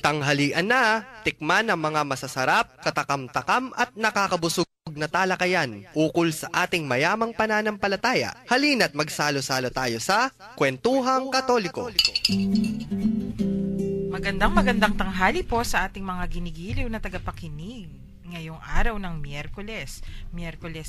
Tanghalian na, tikman ang mga masasarap, katakam-takam at nakakabusog na talakayan ukol sa ating mayamang pananampalataya. Halina't magsalo-salo tayo sa Kwentuhang Katoliko. Magandang tanghali po sa ating mga ginigiliw na tagapakinig. Ngayong araw ng Miyerkules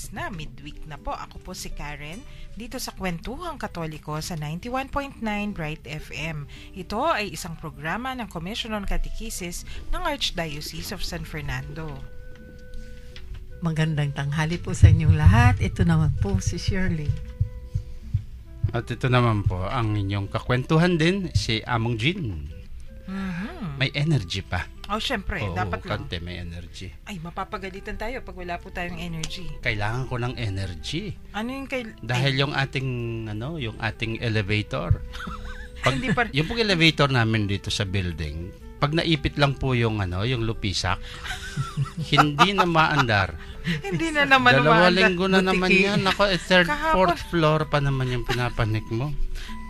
na, midweek na po. Ako po si Karen, dito sa Kwentuhang Katoliko sa 91.9 Bright FM. Ito ay isang programa ng Commission on Catechesis ng Archdiocese of San Fernando. Magandang tanghali po sa inyong lahat. Ito naman po si Shirley. At ito naman po ang inyong kakwentuhan din, si Among Jean. May energy pa. Oh, syempre, dapat lang. Kante may energy. Ay, mapapagalitan tayo pag wala po tayong energy. Kailangan ko ng energy. Ano yung Dahil yung ating yung ating elevator. Pag, Hindi pa... Yung pong elevator namin dito sa building, pag naipit lang po yung yung lupisak, hindi na maandar. Hindi na naman Dalawa umaandar. linggo na naman yan. Ako, third, Kahapon. fourth floor pa naman yung pinapanik mo.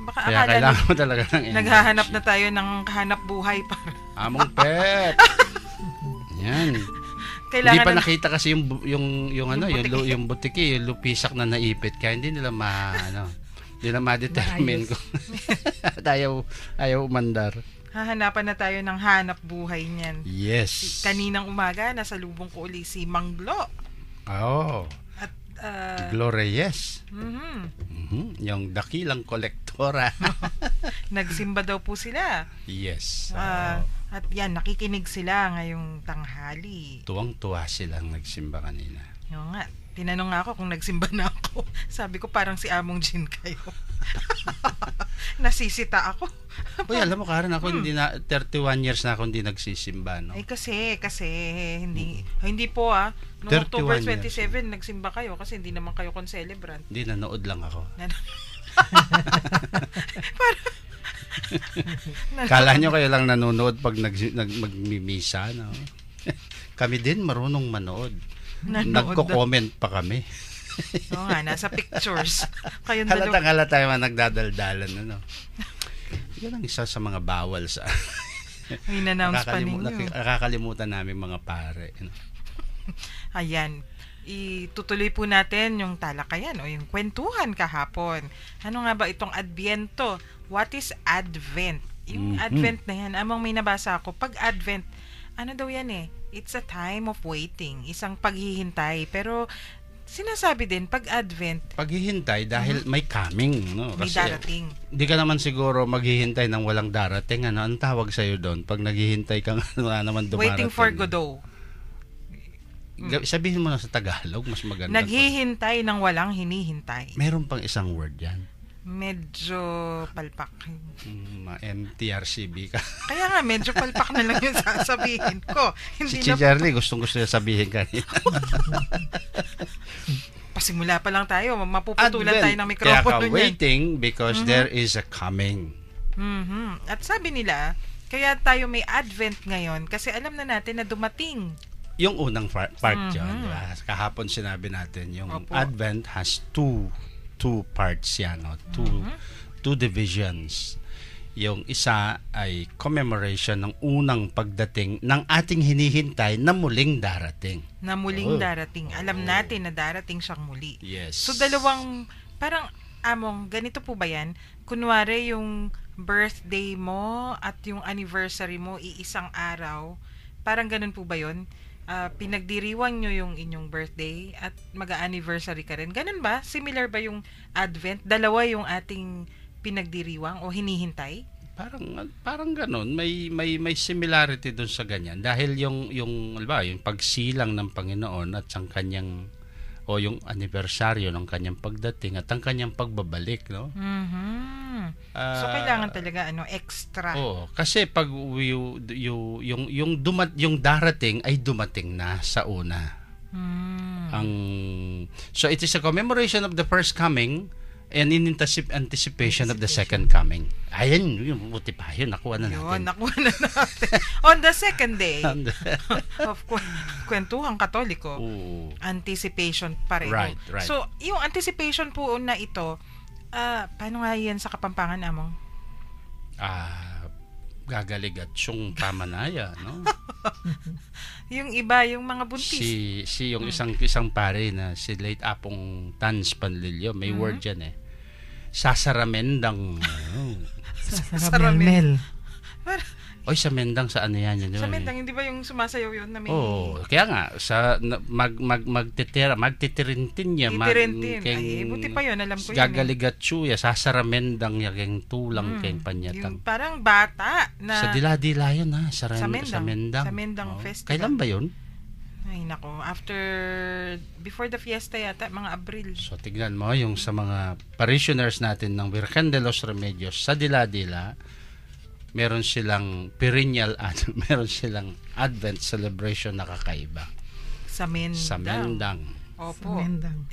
Baka Kaya akala kailangan mo talaga ng energy. naghahanap na tayo ng kahanap buhay pa. Among pet. Yan. Kailangan Hindi pa na... nakita kasi yung butiki, yung lupisak na naipit, kaya hindi nila hindi na ma-determine kung ayaw umandar. Hahanapan na tayo ng hanap buhay niyan. Yes. Kaninang umaga, nasa lubong ko uli si Manglo. Oh. At, Glorious. Yung dakilang kolektora. nagsimba daw po sila. Yes. At yan, nakikinig sila ngayong tanghali. Tuwang-tuwa silang nagsimba kanina. Oo nga. Tinanong nga ako kung nagsimba na ako. Sabi ko parang si Among Jean kayo. Nasisita ako. Uy, alam mo Karen, ako 31 years na ako hindi nagsisimba, no? Ay kasi hindi po noong October 27 nagsimba kayo kasi hindi naman kayo concelebrant. Hindi, nanood lang ako. Kala nyo kayo lang nanonood pag magmimisa, no? Kami din marunong manood. Nagko-comment pa kami. Oo nga, nasa pictures. Halatang-halata yung nagdadaldalan, ano? Yan ang isa sa mga bawal sa... In-announce pa ninyo. Nakakalimutan namin mga pare. You know? Ayan. Itutuloy po natin yung talakayan o yung kwentuhan kahapon. Ano nga ba itong Adviento? What is Advent? Yung Advent na yan, amang may nabasa ako. Pag Advent, ano daw yan it's a time of waiting. Isang paghihintay. Pero sinasabi din, pag Advent... Paghihintay dahil may coming, no? May kasi darating. Hindi ka naman siguro maghihintay ng walang darating. Anong tawag sa'yo doon? Pag naghihintay kang wala naman dumarating. Waiting for Godot. Sabihin mo na sa Tagalog, mas maganda. Naghihintay ng walang hinihintay. Meron pang isang word yan. Medyo palpak. MTRCB ka. Kaya nga, medyo palpak na lang yung sasabihin ko. Si Charlie, gustong-gusto niya sabihin kanina. Pasimula pa lang tayo, mapuputulan tayo ng mikropono niyan. Kaya ka waiting because there is a coming. At sabi nila, kaya tayo may Advent ngayon kasi alam na natin na dumating. Yung unang part yun. Diba? Kahapon sinabi natin, yung Advent has two parts yan, no? Two divisions. Yung isa ay commemoration ng unang pagdating ng ating hinihintay na muling darating. Darating. Alam natin na darating siyang muli. Yes. So dalawang, parang Among, ganito po ba yan? Kunwari yung birthday mo at yung anniversary mo iisang araw. Parang ganun po ba yun? Pinagdiriwang nyo yung inyong birthday at mag-anniversary ka rin. Ganun ba? Similar ba yung Advent? Dalawa yung ating pinagdiriwang o hinihintay? Parang ganun. May similarity dun sa ganyan. Dahil yung pagsilang ng Panginoon at ang kanyang yung anniversaryo ng kanyang pagdating at ang kanyang pagbabalik, no? So kailangan talaga extra. Kasi pag yung darating ay dumating na sa una. So it is a commemoration of the first coming and in anticipation of the second coming. Ayan, yung buti pa yun, nakuha na natin. On the second day of Kwentuhang Katoliko, anticipation pa rin. Right. So, yung anticipation po na ito, paano nga yan sa Kapampangan, Among? gagaligatsyong pamanaya, no? Yung iba, yung mga buntis. Si yung isang pare na si late Apong Tans Panlilio, may word yan eh. Sasaramendang. Saramel. Oy, sa Mendang sa ano yan yun? Sa Mendang, hindi ba yung sumasayaw yun na may... Kaya nga magtitirintin niya. Titirintin. Ay, buti pa yun, alam ko yun. Gagaligatsuya, sasaramendang yaking tulang kayong panyatang. Yung parang bata na... Sa dila-dila yun ha, sa Sa Mendang. Mendang Festival. Kailan ba yun? Ay, nako. Before the fiesta yata, mga Abril. So, tignan mo, yung sa mga parishioners natin ng Virgen de los Remedios, sa dila-dila, meron silang perennial meron silang Advent celebration na kakaiba. Sa Mendang. Opo. Sa Mendang.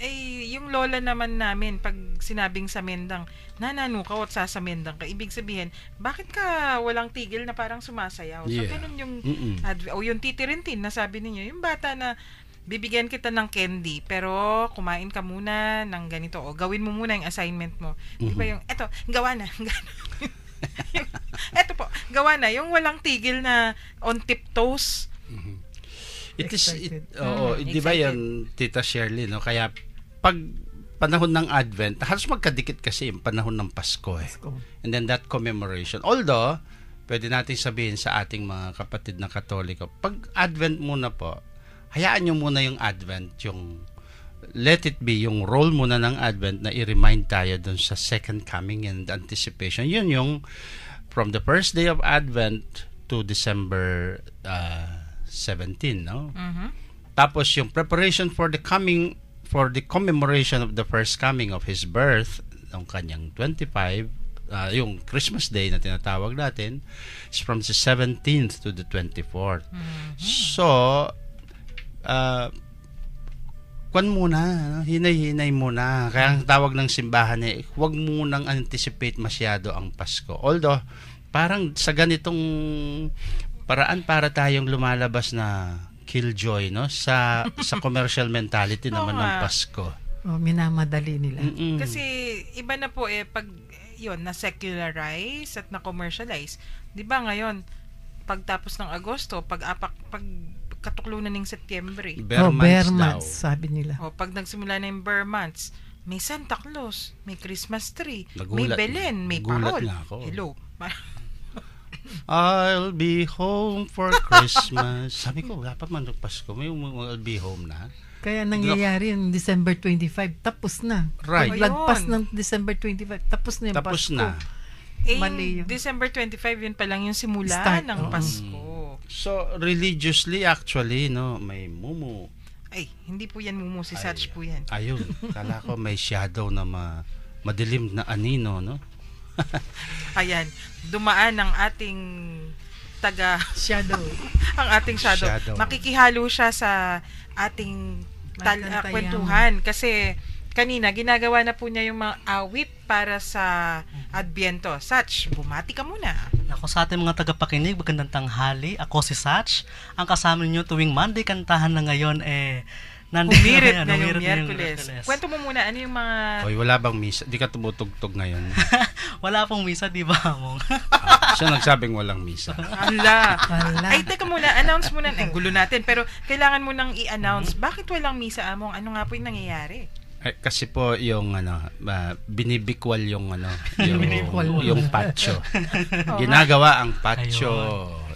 Yung lola naman namin, pag sinabing sa Mendang, nananukaw at sasamendang ka. Ibig sabihin, bakit ka walang tigil na parang sumasayaw? So, ganun yung, yung titirintin na sabi ninyo, yung bata na bibigyan kita ng candy, pero kumain ka muna ng ganito, o gawin mo muna yung assignment mo. Di ba yung, eto, gawa na. Eto po, gawa na. Yung walang tigil na on tiptoes. Di ba yan, Tita Shirley, no? Kaya, pag panahon ng Advent, halos magkadikit kasi yung panahon ng Pasko eh. And then that commemoration. Although, pwede natin sabihin sa ating mga kapatid na Katoliko, pag Advent muna po, hayaan nyo muna yung Advent, yung let it be, yung role muna ng Advent na i-remind tayo dun sa second coming and anticipation. Yun yung from the first day of Advent to December 17, no? Tapos yung preparation for the commemoration of the first coming of His birth, ng kanyang 25, yung Christmas Day na tinatawag natin, is from the 17th to the 24th. So, kwan muna, hinay-hinay muna. Kaya ang tawag ng simbahan huwag munang anticipate masyado ang Pasko. Although, parang sa ganitong paraan para tayong lumalabas na killjoy, no? Sa commercial mentality naman ng Pasko. Minamadali nila. Kasi iba na po pag yun, na-secularize at na-commercialize. Di ba ngayon, pagtapos ng Agosto, pag katuklunan ng Setyembre. Bear months, sabi nila. Pag nagsimula na yung Bear months, may Santa Claus, may Christmas tree, may Belen, may parol. Hello. I'll be home for Christmas. Sabi ko, dapat man Pasko, may I'll be home na. Kaya nangyayari yung December 25, tapos na. Right. Paglagpas ng December 25, tapos na yung tapos Pasko. Na. Mali yun. December 25, yun pa lang yung simula ng Pasko. So, religiously, actually, no, may mumu. Ay, hindi po yan mumu, si Satch po yan. Ayun, kala ko may shadow na madilim na anino, no? Ayan, dumaan ang ating shadow. Ang ating shadow. Makikihalo siya sa ating kwentuhan. Kasi kanina, ginagawa na po niya yung mga awit para sa Adbiento. Satch, bumati ka muna. Ako sa ating mga tagapakinig, magandang tanghali. Ako si Satch. Ang kasama niyo tuwing Monday kantahan na ngayon Humirit na yung Miyerkules. Kwento mo muna, ano yung mga... Hoy, wala bang misa? Di ka tumutugtog ngayon. Wala pong misa, di ba, Among? Siya nagsabing walang misa. Ala. Ay, teka muna, announce muna. Gulo natin, pero kailangan mo nang i-announce. Bakit walang misa, Among? Ano nga po yung nangyayari? Kasi po yung binibikwal yung yung patio. Ginagawa ang patio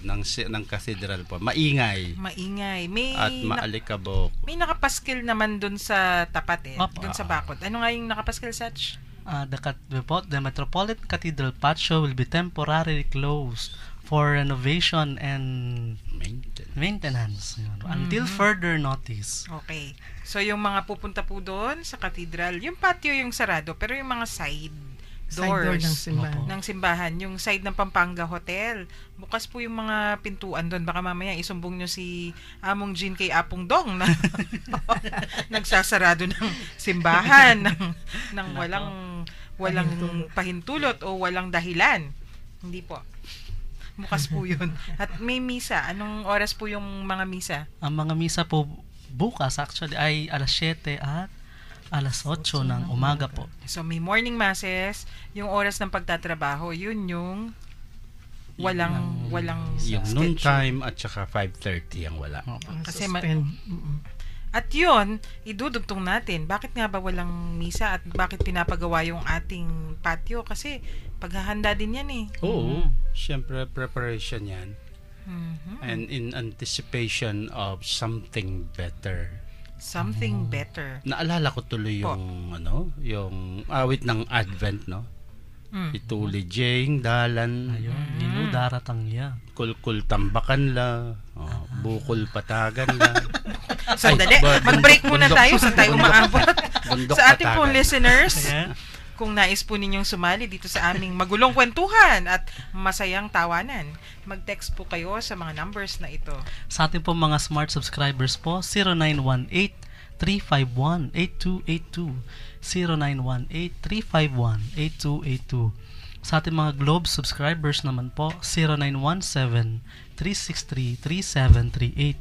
ng cathedral po. Maingay. At maalikabok. May nakapaskil naman dun sa tapat dun sa bakod. Ano nga yung nakapaskil, Satch? The Metropolitan Cathedral patio will be temporarily closed for renovation and maintenance until further notice. Okay. So, yung mga pupunta po doon sa cathedral, yung patio yung sarado, pero yung mga side doors ng simbahan, yung side ng Pampanga Hotel, bukas po yung mga pintuan doon. Baka mamaya isumbong nyo si Among Jean kay Apong Dong na nagsasarado ng simbahan ng walang pahintulot o walang dahilan. Hindi po. Bukas po yun. At may misa. Anong oras po yung mga misa? Ang mga misa po bukas actually ay alas 7 at alas 8 ng umaga po. So may morning masses, yung oras ng pagtatrabaho, yun yung walang Yung noon time at saka 5:30 ang wala. Kasi at yun, idudugtong natin. Bakit nga ba walang misa at bakit pinapagawa yung ating patio? Kasi paghahanda din yan eh. Oo, syempre preparation yan. And in anticipation of something better. Something better. Naalala ko tuloy yung yung awit ng Advent, no? Ituli jeng dalan. Ayun, Ginoo daratang ya. Kulkul tambakan la. Bukol patagan la. Sandali, mag-break muna tayo sa tayo umaabot. Sa ating pong listeners, Ayan. kung nais po ninyong sumali dito sa aming magulong kwentuhan at masayang tawanan, mag-text po kayo sa mga numbers na ito. Sa ating po mga smart subscribers po, 0918-351-8282. 0918-351-8282. Sa ating mga Globe subscribers naman po, 0917-363-3738.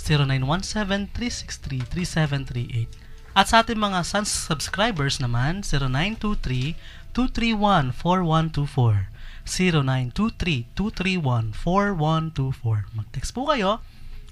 0917-363-3738. At sa ating mga Suns subscribers naman, 0923-231-4124. 0923-231-4124. Mag-text po kayo.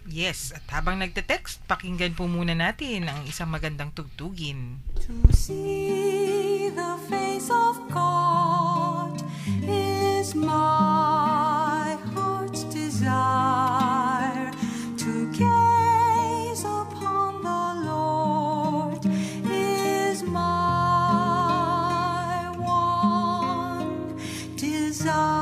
Yes, at habang nagte-text, pakinggan po muna natin ang isang magandang tugtugin. To see the face of God is my heart's desire. To gaze upon the Lord is my one desire.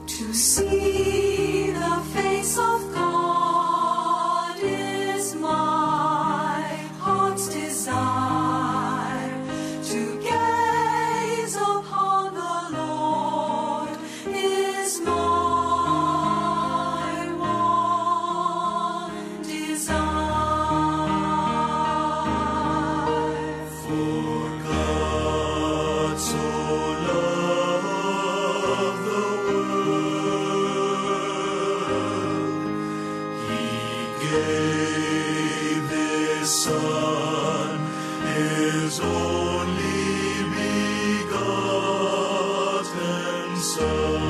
To see the face of God is my heart's desire. To gaze upon the Lord is my one desire. For God so loved the gave His Son, His only begotten Son.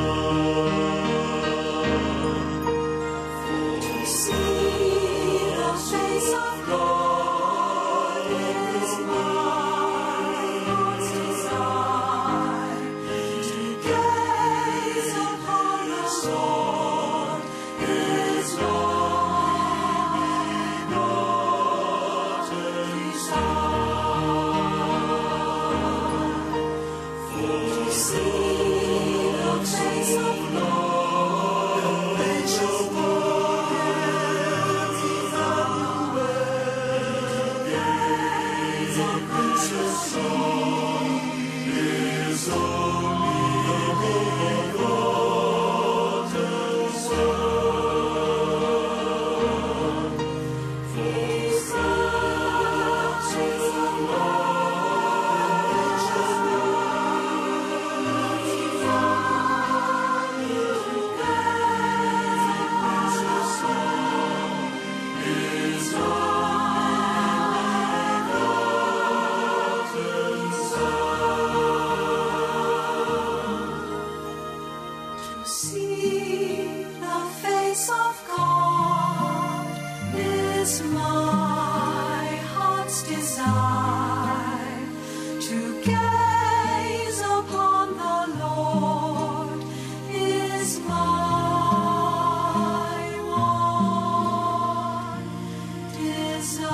To see the face of God is my heart's desire. To gaze upon the Lord is see the face of God is my heart's desire. To gaze upon the Lord is my one desire.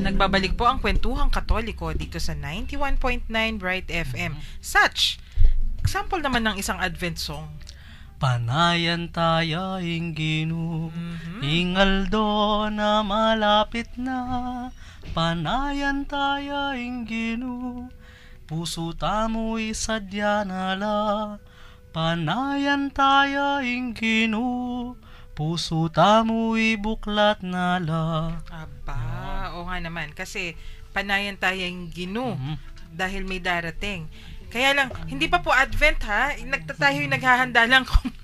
Nagbabalik po ang Kwentuhang Katoliko dito sa 91.9 Bright FM. Such, example naman ng isang Advent song. Panayan tayo Ginoo, ingaldo na malapit na. Panayan tayo Ginoo, puso tamo'y sadya nala. Panayan tayo Ginoo, puso tamo'y buklat nala. Aba, o nga naman. Kasi panayan tayong Ginoo dahil may darating. Kaya lang, hindi pa po Advent ha. Tayo yung naghahanda lang kung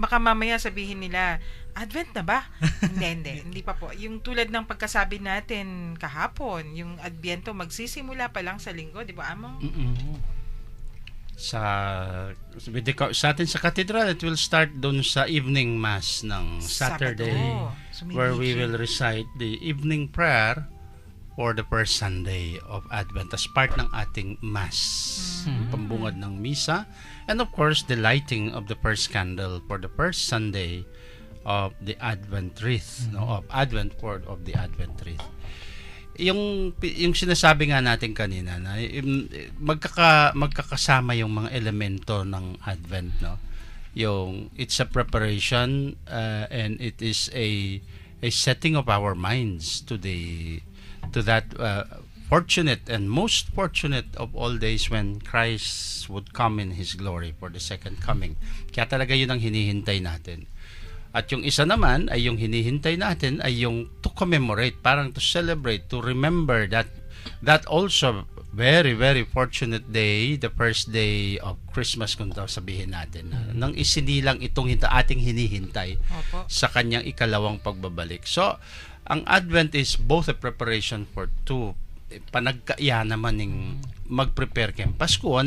baka mamaya sabihin nila, Advent na ba? Hindi pa po. Yung tulad ng pagkasabi natin kahapon, yung Adviento magsisimula pa lang sa linggo, di ba, Among? Sa atin sa cathedral, it will start doon sa evening mass ng Saturday, where we will recite the evening prayer for the first Sunday of Advent as part ng ating mass, pambungad ng misa, and of course the lighting of the first candle for the first Sunday of the Advent wreath, of Advent word of the Advent wreath. Yung sinasabi nga natin kanina na magkakasama yung mga elemento ng Advent, no? Yung it's a preparation, and it is a setting of our minds to that fortunate and most fortunate of all days when Christ would come in His glory for the second coming. Kaya talaga yun ang hinihintay natin. At yung isa naman ay yung hinihintay natin ay yung to commemorate, parang to celebrate, to remember that also very, very fortunate day, the first day of Christmas, kung sabihin natin, nang isinilang itong ating hinihintay sa kanyang ikalawang pagbabalik. So, ang Advent is both a preparation for two, panagkaya naman ng mag-prepare kayong Pasko,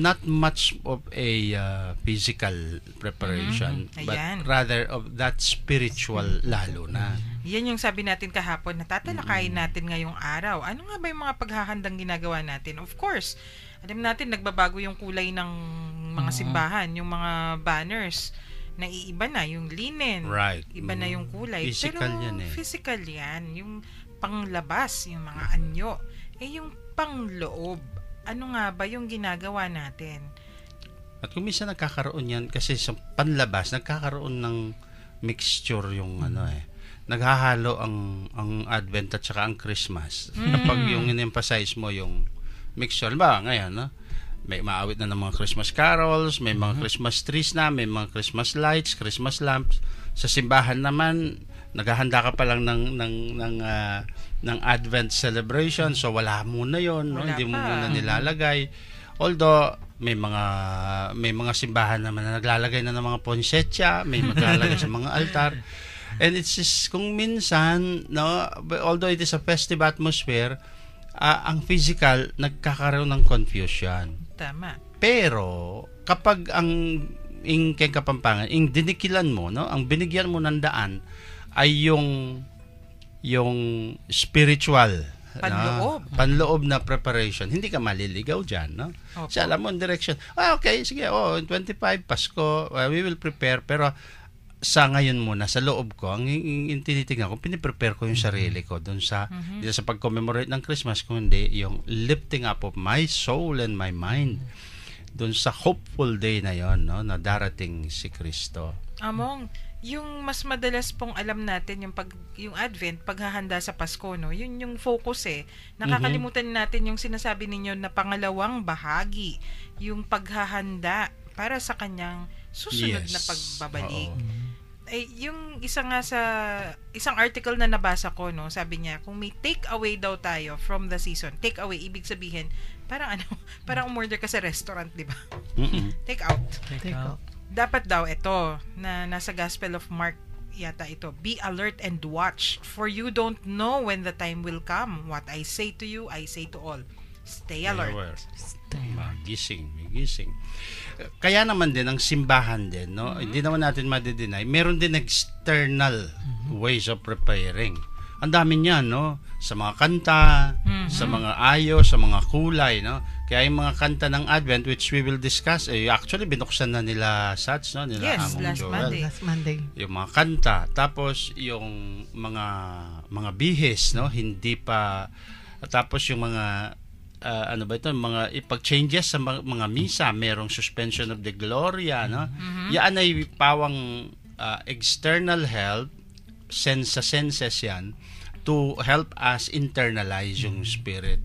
not much of a physical preparation, but rather of that spiritual lalo na. Yan yung sabi natin kahapon, natatalakayin natin ngayong araw. Ano nga ba yung mga paghahandang ginagawa natin? Of course, alam natin nagbabago yung kulay ng mga simbahan, yung mga banners, naiiba na yung linen, iba na yung kulay. Physical. Pero yan physical yan, yung panglabas, yung mga anyo, yung pangloob. Ano nga ba yung ginagawa natin? At kung minsan nagkakaroon yan, kasi sa panlabas, nagkakaroon ng mixture yung naghahalo ang Advent at saka ang Christmas. Kapag yung in-emphasize mo yung mixture, ba ngayon, no? May maawit na ng mga Christmas carols, may mga Christmas trees na, may mga Christmas lights, Christmas lamps. Sa simbahan naman, naghahanda ka pa lang ng Advent celebration, so wala muna yon, no? Hindi mo muna nilalagay. Although may mga simbahan naman na naglalagay na ng mga poinsettia, may maglalagay sa mga altar. And it's just, kung minsan, no, although it is a festive atmosphere, ang physical nagkakaroon ng confusion. Tama. Pero kapag ang kay Kapampangan, dinikilan mo, no, ang binigyan mo ng daan ay yung spiritual panloob na preparation, hindi ka maliligaw dyan, no? Kasi alam mo ang direction, okay, sige, in 25 Pasko, we will prepare, pero sa ngayon muna, sa loob ko, ang tinitingnan ko, piniprepare ko yung sarili ko doon sa hindi sa pag-commemorate ng Christmas, kundi yung lifting up of my soul and my mind doon sa hopeful day na yon, no, na darating si Kristo. Among, yung mas madalas pong alam natin yung Advent, paghahanda sa Pasko, no? Yun yung focus Nakakalimutan natin yung sinasabi ninyo na pangalawang bahagi, yung paghahanda para sa kanyang susunod na pagbabalik. Yung isang article na nabasa ko, no, sabi niya, kung may take away daw tayo from the season, take away, ibig sabihin, parang umorder ka sa restaurant, di ba? Take out. Dapat daw ito, na nasa Gospel of Mark yata ito, be alert and watch, for you don't know when the time will come. What I say to you, I say to all. Stay alert. Gising. Kaya naman din ang simbahan din, no? Hindi naman natin madideny. Meron din external ways of preparing. Ang dami niyan, no? Sa mga kanta, sa mga ayo, sa mga kulay, no? Kaya yung mga kanta ng Advent, which we will discuss, actually binuksan na nila Sats, no? Nila last Monday. Yung mga kanta, tapos yung mga bihis, no? Hindi pa, tapos yung mga mga ipag-changes sa mga misa, merong suspension of the gloria, no? Yan ay pawang external help, sa senses yan, to help us internalize yung spirit.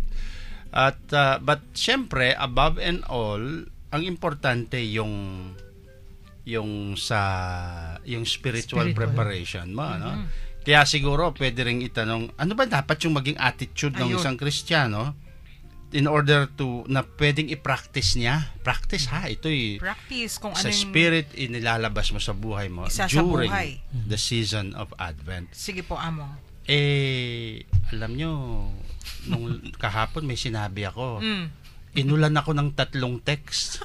At but syempre, above and all, ang importante yung spiritual preparation mo, no? Kaya siguro pwede ring itanong, ano ba dapat yung maging attitude ng isang Kristiyano in order to, na pwedeng i-practice niya. Practice ha, ito'y Practice kung sa ano yung... spirit inilalabas mo sa buhay mo Isa sa during buhay. the season of Advent. Sige po, Among. Alam nyo, nung kahapon may sinabi ako, Mm. inulan ako ng 3 text.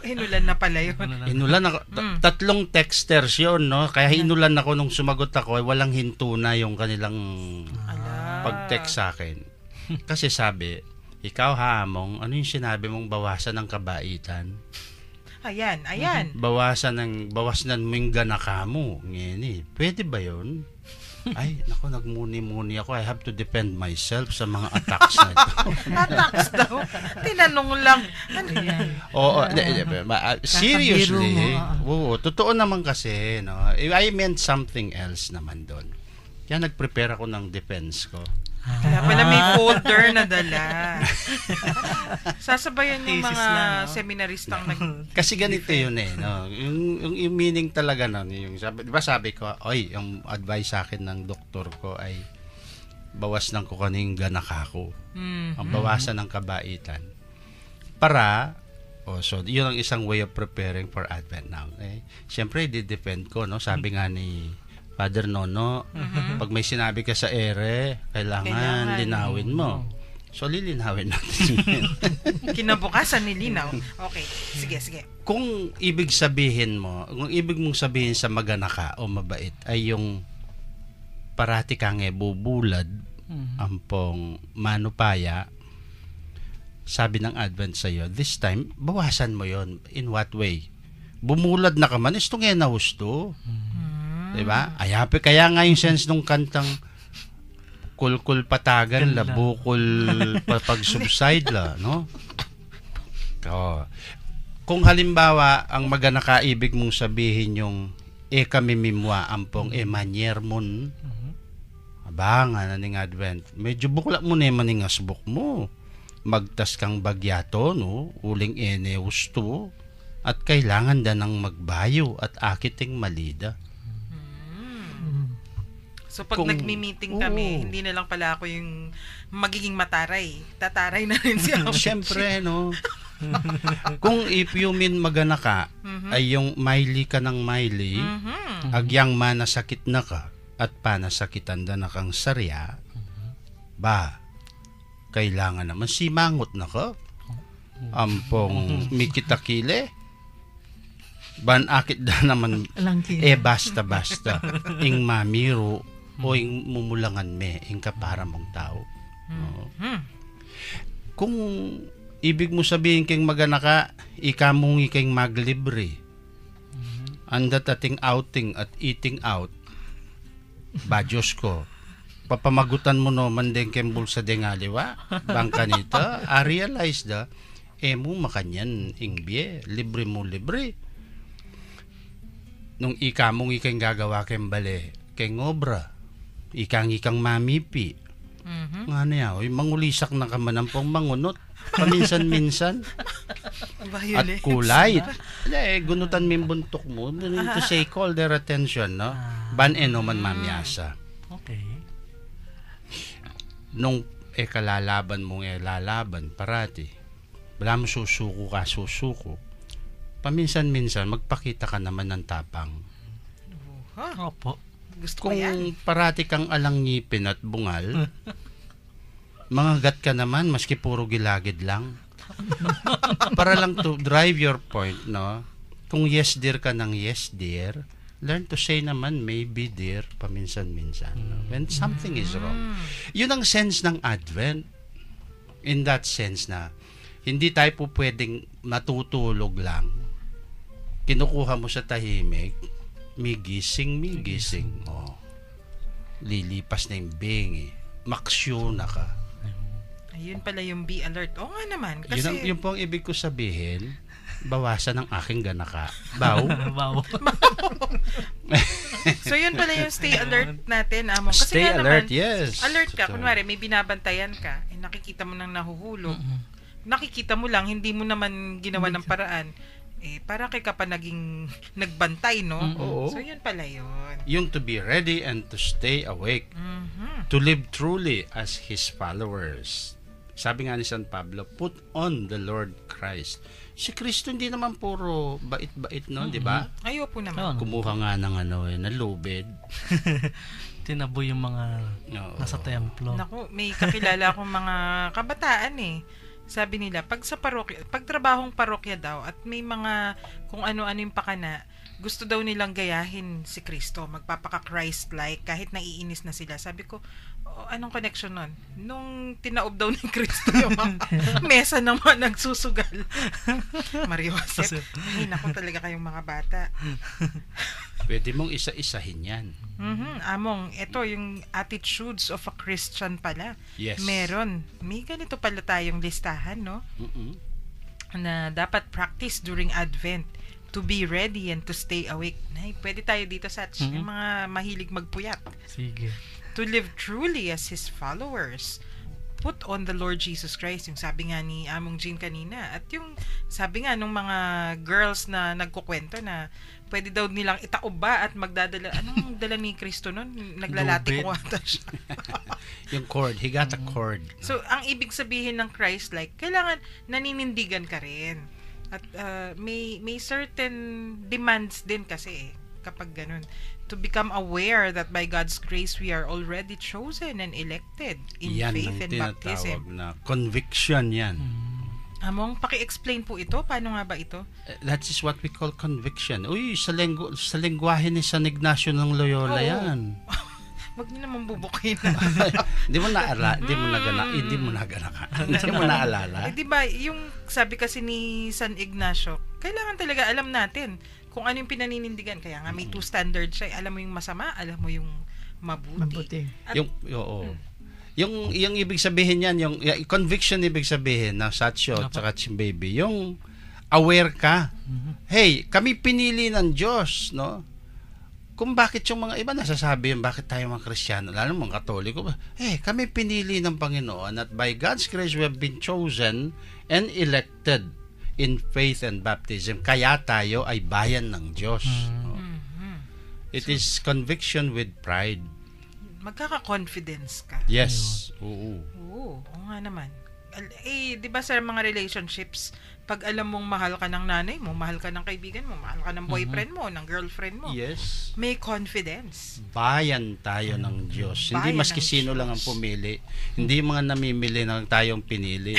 Hinulan na pala yun. Inulan ako, 3 texters yun, no? Kaya inulan ako nung sumagot ako, walang hinto na yung kanilang Ala. pag-text sa akin. Kasi sabi, ikaw ha, Among, ano yung sinabi mong bawasan ng kabaitan? Ayan. Bawas na mo yung ganaka mo. Ngayon eh. Pwede ba yun? Ay, naku, nagmuni-muni ako. I have to defend myself sa mga attacks na ito. Attacks daw. Tinanong lang. Oo, seriously. Biro mo, Totoo naman kasi, no. I meant something else naman doon. Kaya nag-prepare ako ng defense ko. Kaya pala may folder na dala. Sasabayan yung Thesis mga lang, no? seminaristang nag... Kasi ganito yun eh, no. Yung meaning talaga nun, yung sabi, di ba sabi ko, yung advice sa akin ng doktor ko ay bawas ng kukaning ganaka ko. Ang bawasan ng kabaitan. Para, so yun ang isang way of preparing for Advent now. Siyempre, di-defend ko, no. Sabi nga ni Father Nono, pag may sinabi ka sa ere, kailangan linawin mo. So, lilinawin natin yun. Kinabukasan ni Linaw. Okay, sige. Kung ibig mong sabihin sa maganaka o mabait ay yung parati kang bubulad, ampong manupaya, sabi ng Advent sa'yo, this time, bawasan mo yon. In what way? Bumulad na ka man, isto nga na husto. Diba? Ayapi, kaya nga yung sense nung kantang kulkul patagan la, bukol pag-subside la, no? Kung halimbawa, ang maganaka ibig mong sabihin yung kami mimwa, ampong manyer mon, nga naning Advent, medyo bukla mo na maning asbuk mo. Magtas kang bagyato, no? Uling husto. At kailangan da ng magbayo at akiting malida. So pag nagmi-meeting kami, hindi na lang pala ako yung magiging mataray. Tataray na rin si Among. Siyempre, no? Kung if you mean maganaka, ay yung maili ka ng maili, agyang manasakit na ka, at panasakitan da na kang sarya, kailangan naman simangot na ka. Ampong mikitakile, banakit da naman, basta-basta, ing mamiro, o ing mumulangan ing kapara mong tao. Kung ibig mo sabihin keng maganaka, ikamong ikeng maglibre, andat ating outing at eating out, Diyos ko, papamagutan mo no mandeng kembul sa dengaliwa, bangka nito, realize da, mo makanyan ingbye, libre mo libre. Nung ikamong ikang gagawa kembale, keng obra, ikang mamipi. Nga niya, mangulisak na kamanampong mangunot, paminsan-minsan. At kulay. Gunutan mo yung buntok mo, to say, call their attention, no? Ban-eno man mamyasa. Okay. Nung kalalaban mong lalaban, parati, wala mo susuko. Paminsan-minsan, magpakita ka naman ng tapang. Opo. Gusto ko Kung yan. parati kang alang ngipin at bungal, mangagat ka naman, maski puro gilagid lang. Para lang to drive your point, no? Kung yes dear ka ng yes dear, learn to say naman maybe dear paminsan-minsan. No? When something is wrong. Yun ang sense ng Advent. In that sense na, hindi tayo po pwedeng matutulog lang. Kinukuha mo sa tahimik, may gising. Lilipas na yung bing. Maksyo na ka. Ayun pala yung be alert. Oo nga naman. Kasi... Yun po ang ibig ko sabihin, bawasan ng aking ganaka. Baw. So yun pala yung stay alert natin, Among. Kasi Stay nga alert, naman, yes. alert ka. So, Kunwari, may binabantayan ka. Nakikita mo nang nahuhulog. Nakikita mo lang, hindi mo naman ginawa ng paraan. Para kay ka pa naging nagbantay, no? Oo. So yun pala yun. yung to be ready and to stay awake. To live truly as His followers. Sabi nga ni San Pablo, put on the Lord Christ. Si Kristo hindi naman puro bait-bait, no? Di ba? Ayaw po naman. Oo. Kumuha nga ng nalubid. Tinaboy yung mga Oo. nasa templo. Naku, may kakilala akong mga kabataan Sabi nila, pag trabahong parokya daw at may mga kung ano-ano yung pakana, gusto daw nilang gayahin si Kristo, magpapaka-Christ-like kahit naiinis na sila. Sabi ko, anong connection nun? Nung tinaob daw ni Kristo yung mga mesa ng mga nagsusugal. Mario Josep, ay naku talaga kayong mga bata. Pwede mong isa-isahin yan. Among, ito yung attitudes of a Christian pala. Yes. Meron. May ganito pala tayong listahan, no? Na dapat practice during Advent. To be ready and to stay awake. Nay, pwede tayo dito, Satch. Yung mga mahilig magpuyat. Sige. To live truly as His followers. Put on the Lord Jesus Christ. Yung sabi nga ni Among Jean kanina. At yung sabi nga nung mga girls na nagkukwento na pwede daw nilang itaob ba at magdadala. Anong dala ni Kristo nun? Naglalati ko ata siya. Yung cord. He got a cord. So, ang ibig sabihin ng Christ-like, kailangan naninindigan ka rin. At may certain demands din kasi kapag ganun. To become aware that by God's grace we are already chosen and elected in Yan faith ang and baptism. tinatawag na conviction yan. Among, paki-explain po ito. Paano nga ba ito? That is what we call conviction. Uy, sa lengguwahe ni San Ignacio ng Loyola Oo. yan. Wag niyo naman bubukin. Hindi mo naalala, hindi mo naalala. Di ba, yung sabi kasi ni San Ignacio, kailangan talaga alam natin kung ano yung pinaninindigan. Kaya nga may two standards siya. Alam mo yung masama, alam mo yung mabuti. At, Yung ibig sabihin yan, yung conviction ibig sabihin na Satcho at saka Chimbaby, yung aware ka. Hey, kami pinili ng Diyos, no? Kung bakit yung mga iba nasasabi yung bakit tayo mga Kristiyano, lalo mga Katoliko, kami pinili ng Panginoon at by God's grace we have been chosen and elected in faith and baptism. Kaya tayo ay bayan ng Diyos. No? It is conviction with pride. magkaka-confidence ka. Yes. Oo. Oo nga naman. Di ba sa mga relationships, pag alam mong mahal ka ng nanay mo, mahal ka ng kaibigan mo, mahal ka ng boyfriend mo, ng girlfriend mo, Yes. may confidence. Bayan tayo ng Diyos. Hindi Bayan maski ng sino lang ang pumili. Hindi mga namimili ng tayong pinili.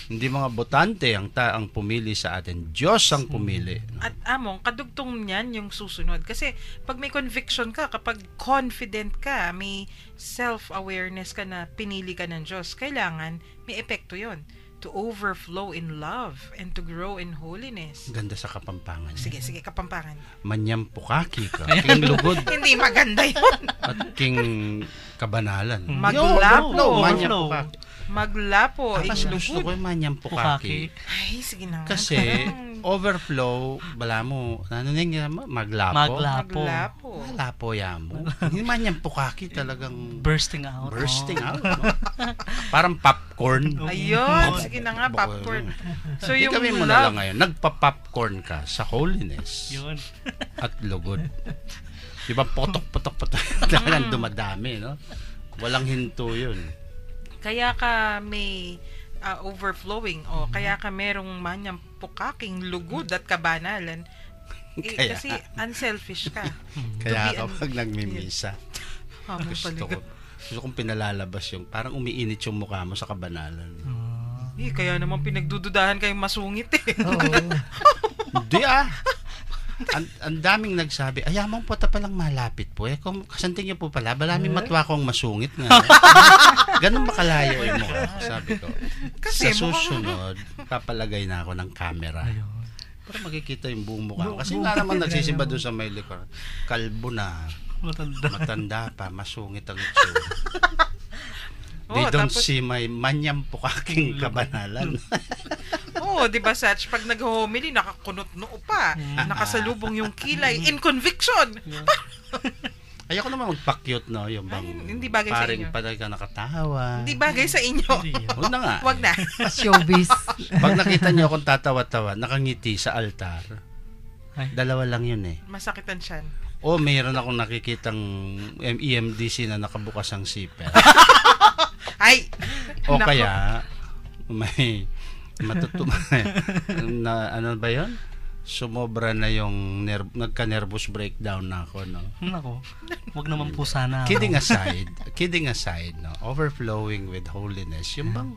Hindi mga botante ang pumili sa atin. Diyos ang pumili. At among, kadugtong niyan yung susunod. Kasi pag may conviction ka, kapag confident ka, may self-awareness ka na pinili ka ng Diyos, kailangan may epekto yon to overflow in love and to grow in holiness. Ganda sa Kapampangan. Sige, Kapampangan. Manyampukaki ka. King lugod Hindi maganda yun. at king kabanalan. Maglapo. No, manyampukaki. Maglapo. Mas gusto ko yung manyampukaki. Ay, sige na. Kasi overflow, bala mo, maglapo. Maglapo. Malapo yan mo. Hindi manyampukaki talagang Bursting out. out. No? Parang popcorn. Ayun, sige na nga, popcorn. So yung Kami mo na lang love, ngayon, nagpa-popcorn ka sa holiness Yun. at lugod. Di ba potok. Talagang dumadami, no? Walang hinto yun. kaya ka may overflowing o kaya ka merong manyang pukaking lugod at kabanalan. Kaya. Kasi unselfish ka. Kaya To be kapag nagmimisa, gusto kong pinalalabas yung, parang umiinit yung mukha mo sa kabanalan. Kaya naman pinagdududahan kayong masungit eh. Hindi ang daming nagsabi, ayamang po palang malapit po. Kung kasanting niyo po pala, maraming matwa kong masungit nga. Ganun ba kalayo yung mukha? Sabi ko. Kasi sa susunod, papalagay na ako ng camera. Para makikita yung buong mukha. Kasi nga naman nagsisimba doon sa may likod. Kalbo na. Matanda pa. Masungit ang itsura. They don't see my manyampukhaking kabanalan. Di ba, Satch? Pag nag-homily, nakakunot noo pa. Nakasalubong yung kilay. In conviction! Ayoko naman magpa-cute, no? Yung bang hindi bagay sa inyo. paring patay ka nakatawa. Hindi bagay sa inyo. Huwag na nga. Wag na. Showbiz. Pag nakita niyo akong tatawa-tawa, nakangiti sa altar, dalawa lang yun eh. Masakitan siyan. O mayroon akong nakikitang EMDC na nakabukas ang zipper. Ay! O Nako. kaya, may na ano ba yun? Sumobra na yung nagka-nervous breakdown na ako, no? Nako, wag naman po sana. Kidding aside, no? Overflowing with holiness, yung bang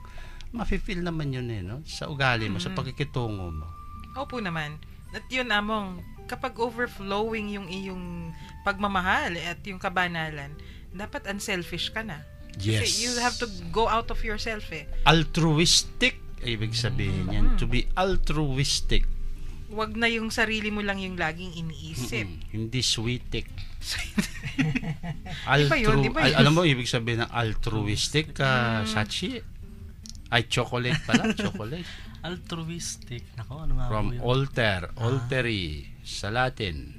mafe-feel naman yun no? Sa ugali mo, sa pagkikitungo mo. Opo naman. At yun, Among, kapag overflowing yung iyong pagmamahal at yung kabanalan, dapat unselfish ka na. Yes. Kasi you have to go out of yourself Altruistic, ibig sabihin yan. To be altruistic. Wag na yung sarili mo lang yung laging iniisip. Hindi sweetic. Iba yun, iba yun. Alam mo, ibig sabihin ng altruistic, Sachi? Ay, chocolate pala, chocolate. Altruistic. Nako, ano nga From po yun? alter, alteri, sa Latin.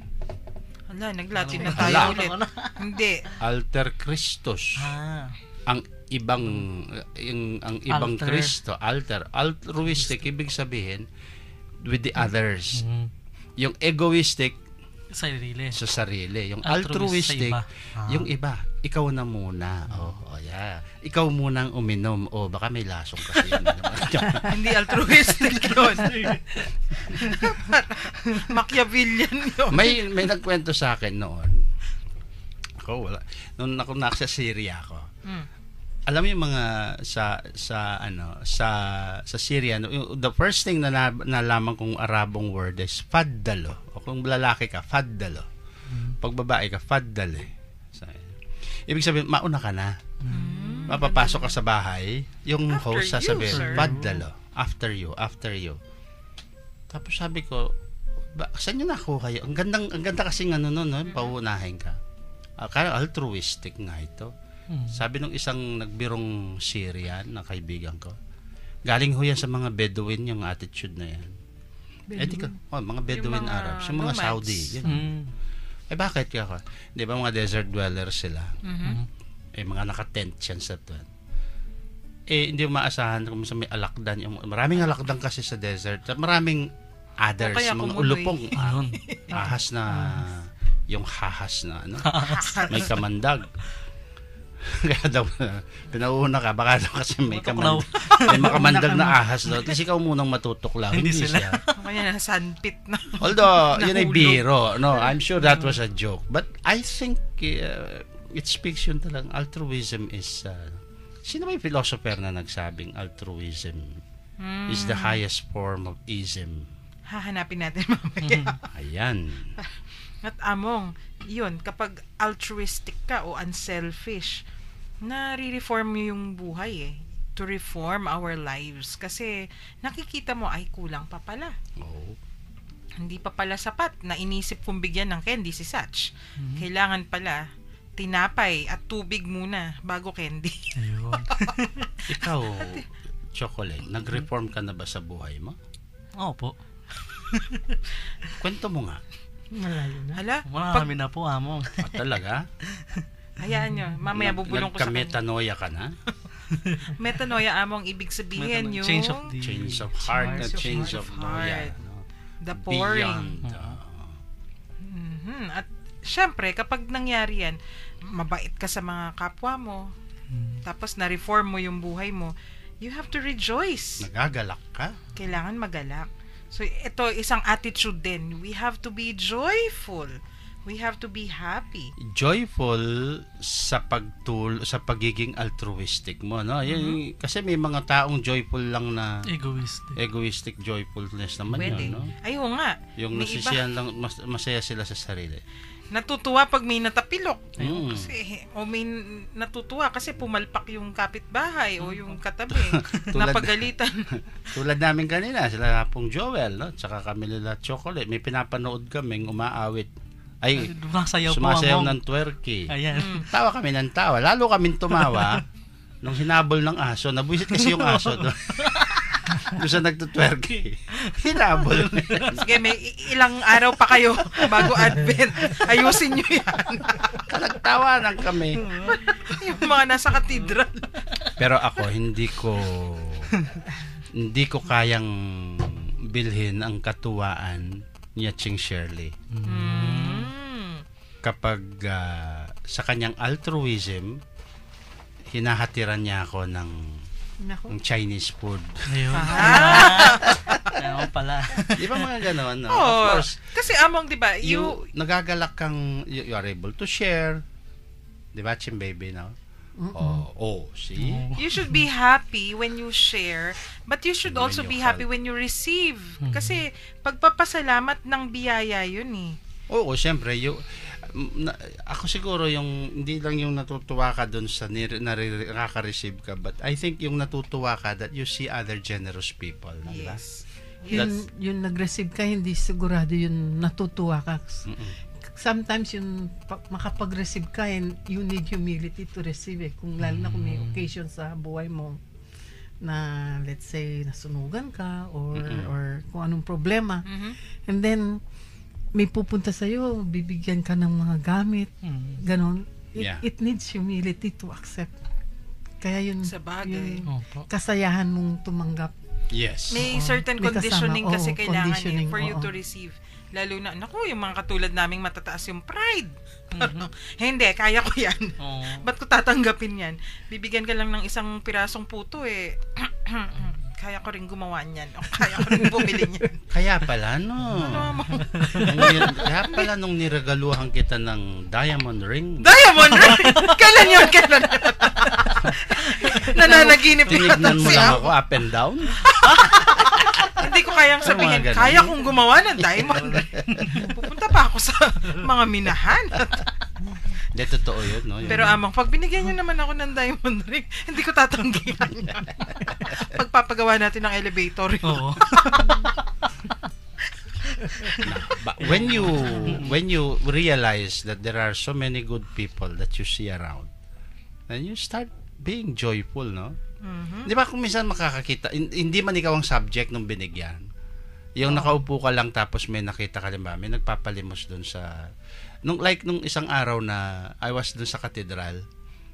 Hala, naglatin na Hala. tayo ulit. Hindi. Alter Christus. Ang ibang Alter. Kristo, alter. Altruistic, ibig sabihin, with the others. Yung egoistic, Sarili. sa sarili. Yung Altruist altruistic, sa iba. yung iba, ikaw na muna. Yeah. Ikaw muna ang uminom. Baka may lasong kasi yun. Hindi altruistic yun. Machiavellian yun. may nagkwento sa akin noon. Ako wala. Noon ako nasa Syria ako. Alam mo yung mga sa Syria, the first thing na nalaman kong Arabong word is faddalo. O kung lalaki ka, faddalo. Pag babae ka, faddale. Ibig sabihin, mauna ka na. Mapapasok ka sa bahay, yung After host you, sasabihin, sir. faddalo. After you. Tapos sabi ko, saan nyo nakuha kayo? Ang ganda kasing no, pauunahin ka. Kaya altruistic nga ito. Sabi nung isang nagbirong Syrian na kaibigan ko, galing ho yan sa mga Bedouin yung attitude na yan. Mga Bedouin Yung mga Arabs, yung mga nomads. Saudi. Yan. Bakit kaya ka? Di ba mga desert dwellers sila? Mga naka-tent yan sa tuwan. Hindi mo maasahan kung may alakdan. Maraming alakdan kasi sa desert. Maraming others, O kaya mga kumuloy. ulupong. Ahas na, yung hahas na, may kamandag. Kaya daw, pinauuna ka, baka daw kasi may makamandag na ahas daw. Kasi ikaw munang matutuklaw. Hindi siya. Kaya na sandpit na. Although, yun ay Nahulog. biro. No, I'm sure that was a joke. But I think it speaks yun talagang altruism is... sino may philosopher na nagsabing altruism is the highest form of ism? Hahanapin natin mamaya. Ayan. At Among, yun, kapag altruistic ka o unselfish, nare-reform mo yung buhay to reform our lives. Kasi nakikita mo ay kulang pa pala. Hindi pa pala sapat na inisip kong bigyan ng candy si Satch. Kailangan pala tinapay at tubig muna bago candy. Ayun. Ikaw, Chocolate, nag-reform ka na ba sa buhay mo? Opo. Kwento mo nga. Malayo na. Hala, Marami na po, Among. Talaga? hayaan nyo. Mamaya bubulong ko sa kanya. Nagka-metanoia ka na? Metanoia, Among, ibig sabihin yung Change of the... Change of heart na change of heart. noia. No? the pouring. Beyond. At syempre, kapag nangyari yan, mabait ka sa mga kapwa mo, tapos na-reform mo yung buhay mo, you have to rejoice. Nagagalak ka? Kailangan magalak. So, ito, isang attitude din. We have to be joyful. We have to be happy. Joyful sa sa pagiging altruistic mo, no? Kasi may mga taong joyful lang na egoistic joyfulness naman Pwede. yun, no? Ay, oo nga. Yung May nasisiyan lang, masaya sila sa sarili. Natutuwa pag may natapilok. Mm. Kasi, o may natutuwa kasi pumalpak yung kapitbahay o yung katabi. Tulad- Napagalitan. Tulad namin kanina, sila pong Joel, no? Tsaka kami nila Chocolate. May pinapanood kaming umaawit. Ay, Sumasayaw po, sumasayaw Among. ng twerky. Ayan. Tawa kami ng tawa. Lalo kaming tumawa nung hinabol ng aso. Nabuisit kasi yung aso doon. Doon sa nagtutwerky. Hinabol. Sige, may ilang araw pa kayo bago Advent. Ayusin nyo yan. Nagtawanan kami. Yung mga nasa katedral. Pero ako, hindi ko kayang bilhin ang katuwaan ni Ching Shirley. Kapag sa kanyang altruism, hinahatiran niya ako ng Naku. Chinese food. Ayun. Ayun pala. Di ba mga ganon? No? Oh, Of course, kasi among, di ba, you nagagalak kang, you are able to share. Di ba, Chim Baby, no? See? you should be happy when you share, but you should When also you be happy help. when you receive. Kasi pagpapasalamat ng biyaya yun eh. Oo, syempre, ako siguro yung hindi lang yung natutuwa ka dun sa nakaka-receive ka, but I think yung natutuwa ka that you see other generous people. Diba? Yes. Yung nag-receive ka, hindi sigurado yung natutuwa ka. Sometimes yung makapag-receive ka, and you need humility to receive eh. Kung lalo na kung may occasion sa buhay mo na, let's say, nasunugan ka or kung anong problema. And then, may pupunta sa'yo, bibigyan ka ng mga gamit, ganon. Yeah. It needs humility to accept. Kaya yun, Sa bagay. yung kasayahan mong tumanggap. Yes. May certain May conditioning kasama, kasi kailangan conditioning, for you oo. to receive. Lalo na, naku, yung mga katulad naming matataas yung pride. Hindi, kaya ko yan. Ba't ko tatanggapin yan? Bibigyan ka lang ng isang pirasong puto eh. Kaya ko rin gumawa niyan. O kaya ko rin bumili niyan. Kaya pala, no? Kaya pala nung niregaluhan kita ng diamond ring, Diamond ring! Kailan yun? Nananaginip tinignan mo si lang Am. ako up and down. Hindi ko kayang sabihin, Mga ganun. kaya kong gumawa ng diamond ring. Pupunta pa ako sa mga minahan. Hindi, totoo yun, no? Yun. Pero amang, pag binigyan nyo naman ako ng diamond ring, hindi ko tatanggihan yan. Pagpapagawa natin ng elevator. Oo. But when you realize that there are so many good people that you see around, then you start being joyful, no? Di ba kung minsan makakakita, hindi man ikaw ang subject nung binigyan. Yung nakaupo ka lang tapos may nakita ka, diba? May nagpapalimos dun sa nung isang araw na I was dun sa katedral,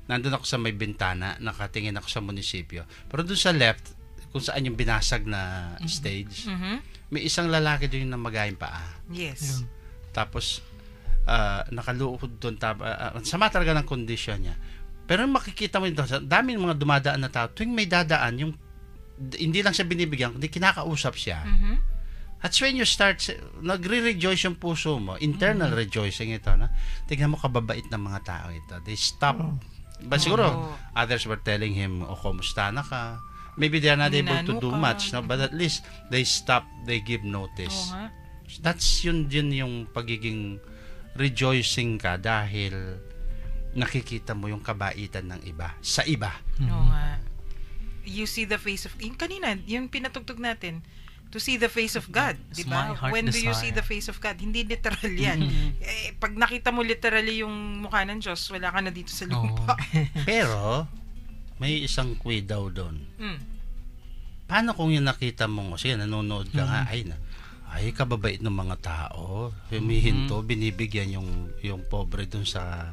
nandun ako sa may bintana, nakatingin ako sa munisipyo. Pero dun sa left, kung saan yung binasag na stage, may isang lalaki dun yung namagayang paa. Yes. Tapos nakaluhod dun, sama talaga ng kondisyon niya. Pero makikita mo dito, dami ng mga dumadaan na tao, tuwing may dadaan, yung hindi lang siya binibigyan, kundi kinakausap siya. That's when you start, nagre-rejoice yung puso mo, internal rejoicing ito, na tignan mo kababait ng mga tao ito. They stop. But siguro, others were telling him, kumusta na ka? Maybe they are not able to do much, no? But at least they stop, they give notice. Oo nga. That's yun yung pagiging rejoicing ka dahil nakikita mo yung kabaitan ng iba sa iba. Oo nga. You see the face of, yung kanina, yung pinatugtog natin, to see the face of God, di my ba? heart When do you see desire. the face of God? Hindi literal yan. Pag nakita mo literally yung mukha ng Diyos, wala ka na dito sa lupa. Pero, may isang kwi daw doon. Paano kung yung nakita mo, sige, nanonood ka nga, ay, kababait ng mga tao. Humihinto, binibigyan yung pobre doon sa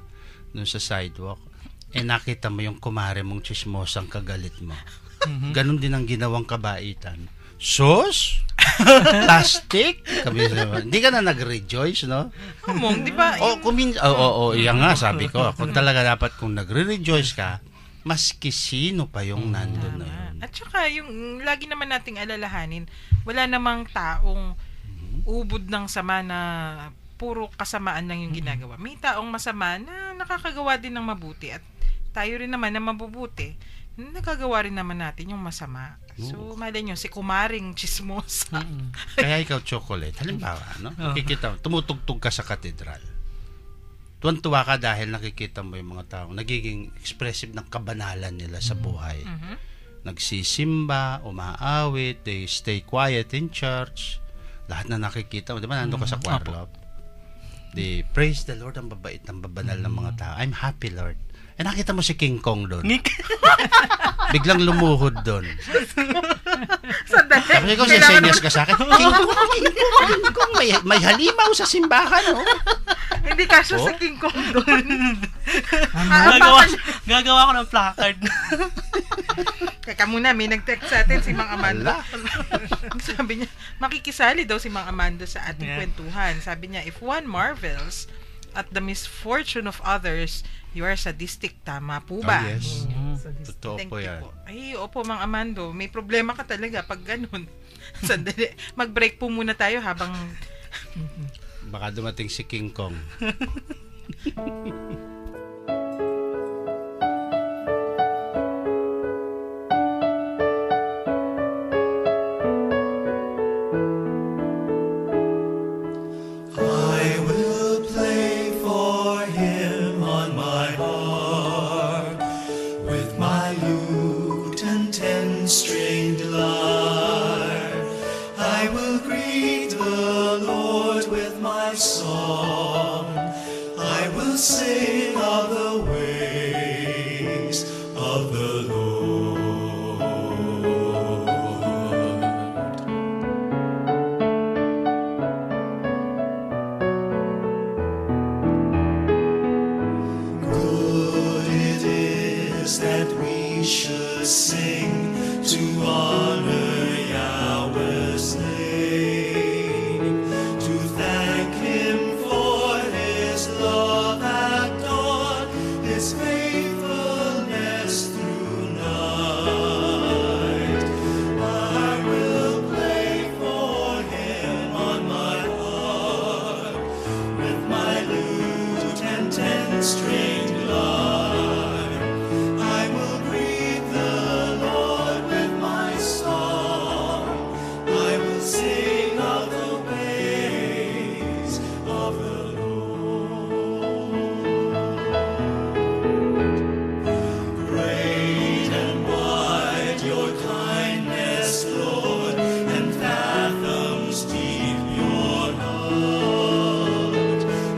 sidewalk. Nakita mo yung kumare mong chismosang kagalit mo. Ganon din ang ginawang kabaitan. Sus? Plastic? Hindi ka na nag-rejoice, no? Among, di ba? Yan nga, sabi ko. Kung talaga dapat kung nagre-rejoice ka, maski sino pa yung nandun na yun. At saka, yung lagi naman nating alalahanin, wala namang taong ubod ng sama na puro kasamaan lang yung ginagawa. May taong masama na nakakagawa din ng mabuti at tayo rin naman na mabubuti, nagagawa rin naman natin yung masama. So, malay nyo, si kumaring chismosa. Kaya ikaw, chocolate, halimbawa, no? Nakikita mo, tumutugtog ka sa katedral. Tuwan-tuwa ka dahil nakikita mo yung mga taong nagiging expressive ng kabanalan nila sa buhay. Nagsisimba, umaawit, they stay quiet in church. Lahat na nakikita mo, di ba? Nandun ka sa choir. They praise the Lord, ang babait, ang babanal ng mga tao. I'm happy, Lord. Nakita mo si King Kong doon. Biglang lumuhod doon. Tapos ikaw sisenyas ka sa akin, King Kong, may halimaw sa simbahan, oh. Hindi kasya sa King Kong doon. Gagawa ko ng placard. Teka muna, may nag-text sa atin si Mang Amanda. Sabi niya, makikisali daw si Mang Amanda sa ating kwentuhan. Sabi niya, if one marvels at the misfortune of others, you are sadistic. Tama po ba? Yes. Totoo Thank po you yan. po. Ay, opo, Mang Amando. May problema ka talaga pag ganun. Sandali. Mag-break po muna tayo habang... Baka dumating si King Kong. I will play for him on my harp with my lute and 10-stringed lyre. I will greet the Lord with my song. I will sing of the ways of the Lord. Good it is that we should sing to honor Yahweh's name, to thank Him for His love at dawn, His faithfulness through night. I will play for Him on my harp with my lute and 10-stringed lyre. I will greet the Lord with my song. I will sing of the ways of the Lord. Great and wide your kindness, Lord, and fathoms deep your love.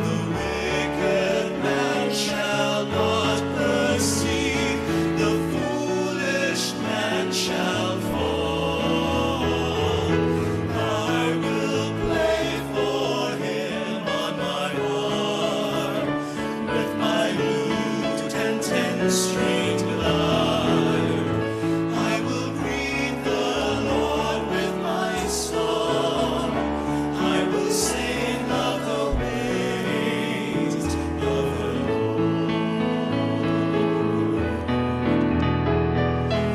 The wicked man shall not perceive, the foolish man shall fall. I will play for him on my harp with my lute and 10-stringed lyre. I will greet the Lord with my song. I will sing of the ways of the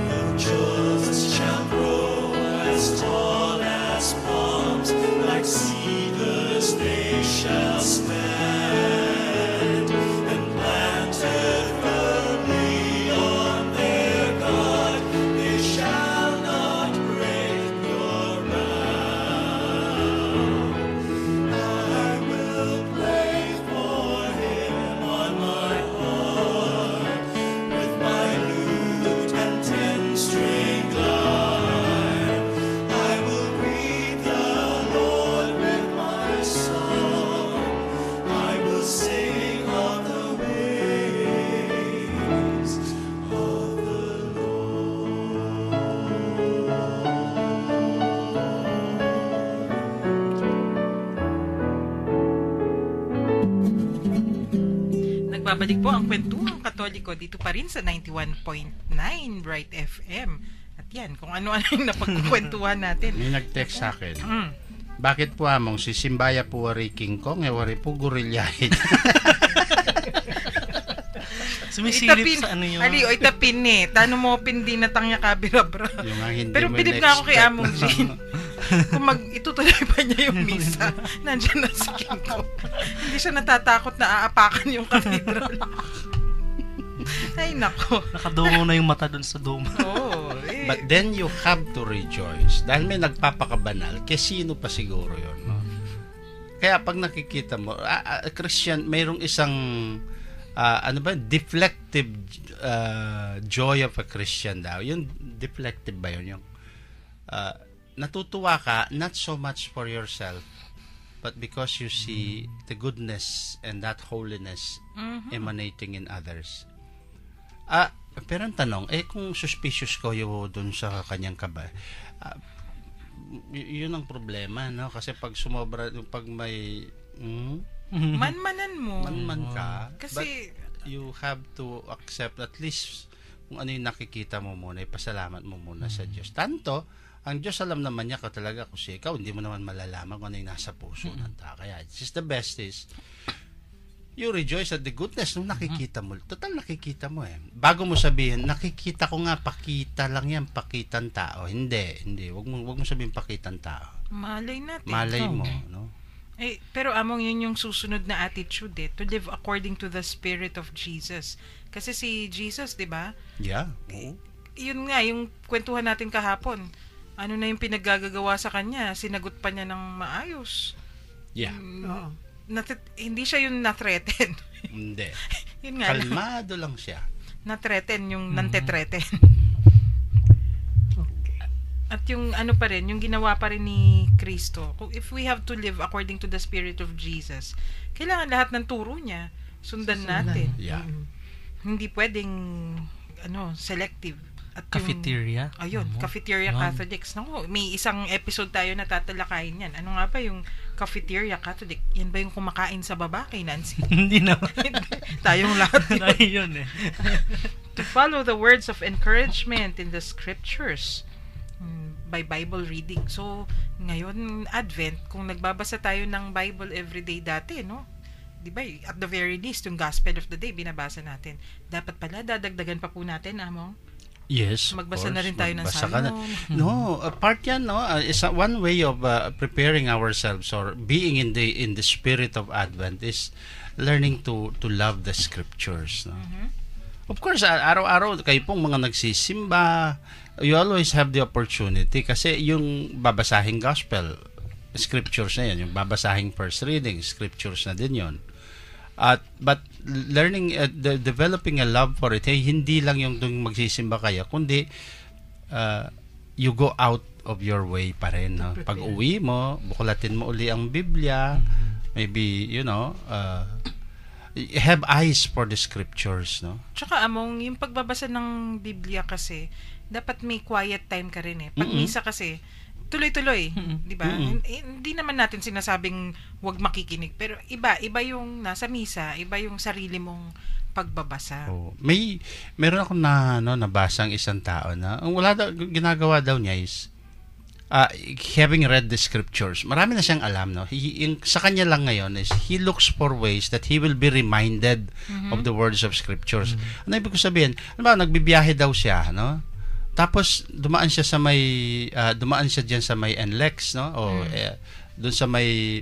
The just shall grow as tall as palms, like cedars they shall stand, and planted firmly on their God, they shall not break your ground. I will play for him on my harp with my lute and 10-stringed lyre. I will greet the Lord with my song. I will sing of the ways of the Nagbabalik po ang Kwentuhang Katoliko dito pa rin sa 91.9 Bright FM. At yan, kung ano-ano yung napagkukwentuhan natin. May nag-text sa akin. Mm. Bakit po among si Simbaya po wari King Kong, wari po gorilyahin. Sumisilip Itapin, sa ano yun. Ali, o itapin eh. Tano mo pindi na tangya kabirabra. Yung nga hindi Pero mo bilib na ako kay in-expect. Among Jean. Kung itutuloy pa niya yung misa, nandiyan na si King Kong. Hindi siya natatakot na aapakan yung cathedral. Ay, nako. Nakadungo na yung mata dun sa dome. Oo. Eh. But then you have to rejoice. Dahil may nagpapakabanal, kaya sino pa siguro yun. No? Kaya pag nakikita mo, Christian, mayroong isang ano ba, deflective joy of a Christian daw. Yung deflective ba yun? Yung natutuwa ka, not so much for yourself, but because you see the goodness and that holiness emanating in others. Pero ang tanong, kung suspicious kayo dun sa kanyang kabay, yun ang problema, no? Kasi pag sumobra, pag may Manmanan mo. manman ka, Kasi, but you have to accept at least kung ano yung nakikita mo muna, ipasalamat mo muna sa Diyos. Tanto, ang Diyos alam naman niya ka talaga kasi ikaw, hindi mo naman malalaman kung ano yung nasa puso ng tao. Kaya, just the best is, You rejoice at the goodness nung nakikita mo. Total nakikita mo eh. Bago mo sabihin, nakikita ko nga, pakita lang yan, pakitan tao. Hindi. Wag mo sabihin pakitan tao. Malay natin. Malay mo, no? Pero among yun yung susunod na attitude to live according to the Spirit of Jesus. Kasi si Jesus, di ba? Yeah. Oo. Yun nga, yung kwentuhan natin kahapon, ano na yung pinaggagawa sa kanya, sinagot pa niya ng maayos. Yeah. Oo. Hindi siya yung na-threaten. Hindi. Yun nga, Kalmado lang siya. na-threaten yung nante-threaten. Okay. At yung ano pa rin, yung ginawa pa rin ni Kristo. If we have to live according to the Spirit of Jesus, kailangan lahat ng turo niya sundan natin. Yeah. Hindi pwedeng selective. At Cafeteria. Cafeteria Catholics. Naku, may isang episode tayo na tatalakayin yan. Ano nga ba yung Cafeteria Catholic? Yan ba yung kumakain sa baba kay Nancy? Hindi naman. Tayong lahat Tayo yun eh. to follow the words of encouragement in the scriptures by Bible reading. So, ngayon, Advent, kung nagbabasa tayo ng Bible everyday dati, no? Di ba? At the very least, yung Gospel of the Day, binabasa natin. Dapat pala, dadagdagan pa po natin, Among. Yes, of Magbasa na course. rin tayo ng Magbasa ka salmo. No, part yan, no, is one way of preparing ourselves or being in the spirit of Advent is learning to love the scriptures, no. Of course, araw-araw kayo pong mga nagsisimba, you always have the opportunity kasi yung babasahing gospel scriptures na yan, yung babasahing first reading scriptures na din yon. But learning, developing a love for it, hindi lang yung magsisimba kaya, kundi you go out of your way pa rin. No? Pag uwi mo, bukulatin mo uli ang Biblia, maybe, have eyes for the scriptures. No? Tsaka, Among, yung pagbabasa ng Biblia kasi, dapat may quiet time ka rin eh. Pag misa kasi, tuloy-tuloy, di ba? Hindi naman natin sinasabing wag makikinig, pero iba yung nasa misa, iba yung sarili mong pagbabasa. Oh, meron ako nabasang isang tao na ang ginagawa daw niya is having read the scriptures. Marami na siyang alam, no. Sa kanya lang ngayon is he looks for ways that he will be reminded of the words of scriptures. Ano ibig ko sabihin? Nagbibiyahe daw siya, no? Tapos dumaan siya diyan sa may NLEX, no? O doon sa may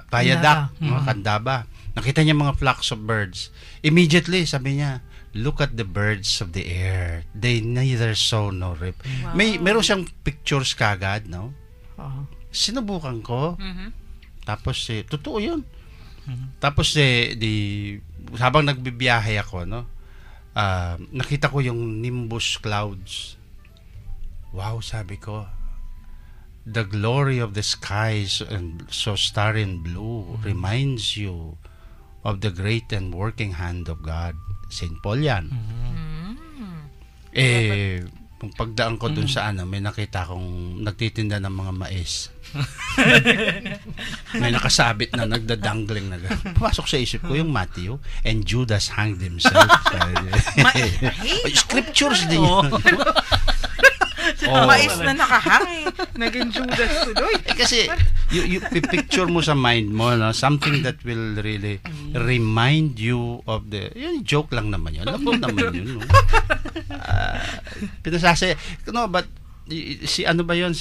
Bayadak, Candaba. Nakita niya mga flocks of birds. Immediately sabi niya, look at the birds of the air. They neither sow nor reap. Wow. Meron siyang pictures kagad, no? Sinubukan ko. Tapos totoo 'yun. Tapos habang nagbibiyahe ako, no? Nakita ko yung nimbus clouds. Wow, sabi ko, the glory of the skies and so starry and blue reminds you of the great and working hand of God. St. Paul yan. Kung pagdaan ko dun sa may nakita kong nagtitinda ng mga mais. May nakasabit na nagdadangling na gano'n. Pumasok sa isip ko yung Matthew, and Judas hanged himself. Scriptures din yun. Mais na nakahang naging Judas tuloy. Kasi you picture mo sa mind mo, no, something that will really remind you of yun, joke lang naman yun. Alam mo naman yun, no? Pinasasaya. No, but si ano ba yun?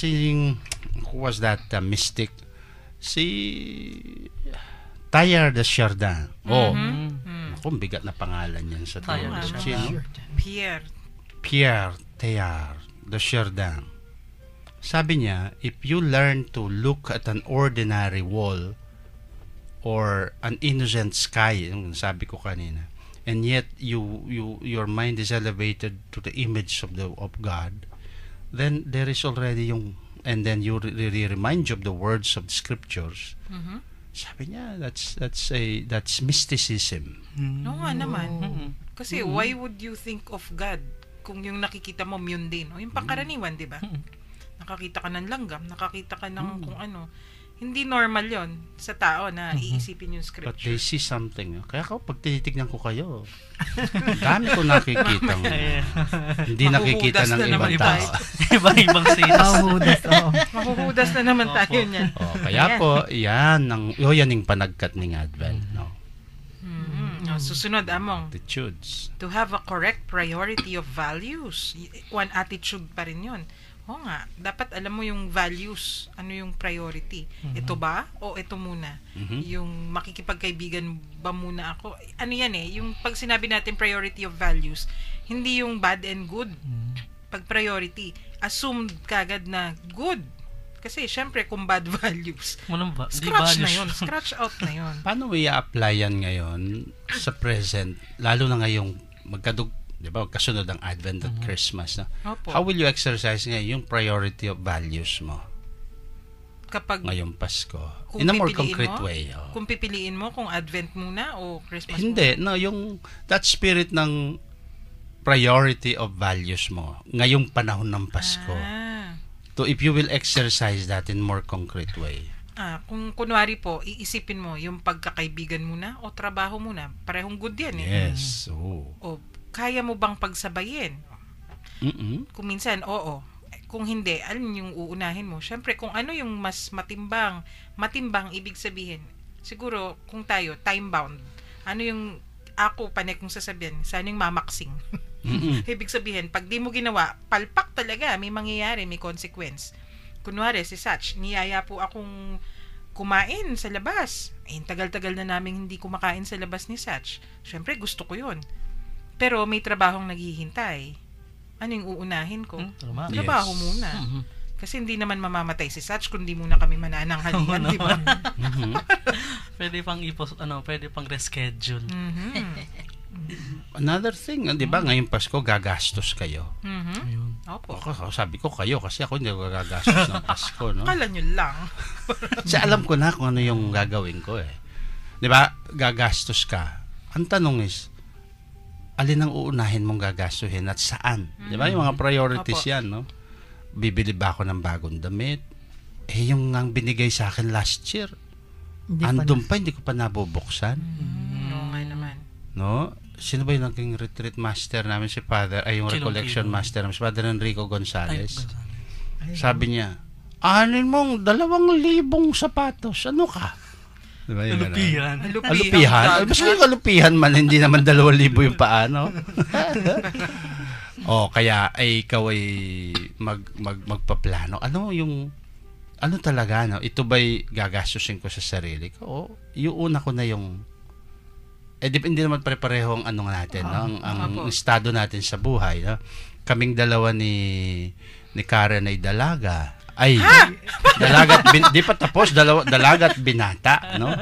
Who was that mystic? Si Teilhard de Chardin. Kung bigat na pangalan yan sa theology. Pierre Teilhard de Chardin. Sabi niya, if you learn to look at an ordinary wall or an innocent sky, yung sabi ko kanina, and yet your mind is elevated to the image of God, then there is already and then you really remind you of the words of the scriptures. Sabi niya, that's mysticism. No nga naman. Kasi why would you think of God kung yung nakikita mo yun din? O yung pangkaraniwan, di ba? Nakakita ka ng langgam, nakakita ka ng kung ano. Hindi normal yon sa tao na iisipin yung scripture. But they see something. Kaya pag tinitignan ko kayo, dami ko nakikita. Hindi nakikita ng ibang tao. Ibang sinas. Mahuhudas na naman tayo niyan. Kaya po, yan yung panagkat ng Advent. No? Susunod, Among. Attitudes. To have a correct priority of values. One attitude pa rin yun. Oo nga, dapat alam mo yung values, ano yung priority. Ito ba o ito muna? Yung makikipagkaibigan ba muna ako? Ano yan yung pag sinabi natin priority of values, hindi yung bad and good. Pag priority, assumed kagad na good. Kasi syempre kung bad values, scratch na yun, scratch out na yun. Paano mo i-apply yan ngayon sa present, lalo na ngayong di ba, kasunod ang Advent at Christmas, no? Opo. How will you exercise ngayon yung priority of values mo Kapag ngayong Pasko? kung In a more pipiliin concrete mo, way. Kung pipiliin mo kung Advent muna o Christmas Hindi, muna. no, yung that spirit ng priority of values mo ngayong panahon ng Pasko. So if you will exercise that in more concrete way. Kung kunwari po, iisipin mo yung pagkakaibigan muna o trabaho muna. Parehong good yan Yes. Oh. O kaya mo bang pagsabayin? Kung minsan, oo. Kung hindi, alin yung uunahin mo? Syempre, kung ano yung mas matimbang, ibig sabihin, siguro, kung tayo, time-bound, ano yung ako, panay kong sasabihin, sana yung mamaksing. Ibig sabihin, pag di mo ginawa, palpak talaga, may mangyayari, may consequence. Kunwari, si Satch, niyaya po akong kumain sa labas. Tagal-tagal na namin hindi kumakain sa labas ni Satch. Syempre, gusto ko yun. Pero may trabahong naghihintay. Ano yung uunahin ko? Trabaho muna. Kasi hindi naman mamamatay si Satch kung di muna kami manananghalian, di ba? Pwede pang pwede pang reschedule. Another thing, di ba, ngayong Pasko gagastos kayo. Ayun. Opo. Ako, sabi ko kayo kasi ako hindi ako gagastos ng Pasko, no? Akala nyo lang. Kasi alam ko na kung ano yung gagawin ko Di ba? Gagastos ka. Ang tanong is, alin ang uunahin mong gagastuhin at saan? Di ba? Yung mga priorities Opo. yan, no? Bibili ba ako ng bagong damit? Yung ang binigay sa akin last year, andun pa, hindi ko pa nabubuksan. Oo nga naman. No? Sino ba yung naging retreat master namin si Father, yung recollection master namin, si Father Enrico Gonzales? Sabi niya, anin mong 2,000 sapatos. Ano ka? Diba yung Alupihan. Alupihan? Mas yung alupihan man, hindi naman 2,000 yung paano. Kaya ay ikaw ay magpaplano. Ano talaga, no? Ito ba'y gagastusin ko sa sarili ko? Yung una ko na yung hindi naman pare-pareho ang natin, no? Ang estado natin sa buhay, no? Kaming dalawa ni Karen ay dalaga. Dalaga at di pa tapos, dalaga at binata, no?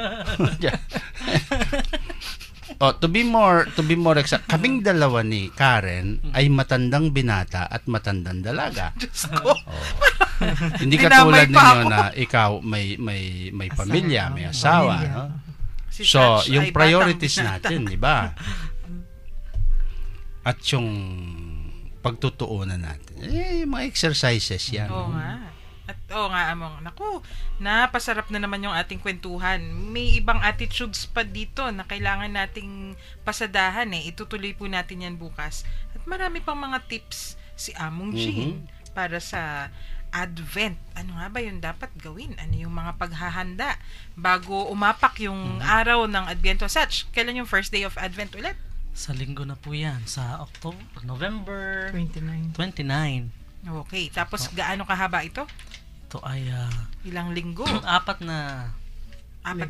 To be more exact, kaming dalawa ni Karen ay matandang binata at matandang dalaga. Diyos ko. Hindi katulad ninyo na ikaw may pamilya, may asawa, no? Si So, Satch yung ay priorities batang binata. natin, di ba? At yung pagtutuunan natin. Yung mga exercises yan. Oo nga. At Among. Naku, napasarap na naman yung ating kwentuhan. May ibang attitudes pa dito na kailangan nating pasadahan Itutuloy po natin yan bukas. At marami pang mga tips si Among Jean para sa Advent. Ano nga ba yung dapat gawin? Ano yung mga paghahanda bago umapak yung araw ng Adviento? Satch, kailan yung first day of Advent ulit? Sa linggo na po yan. Sa November 29. Okay. Tapos gaano kahaba ito? Ito ay Ilang linggo? 4 na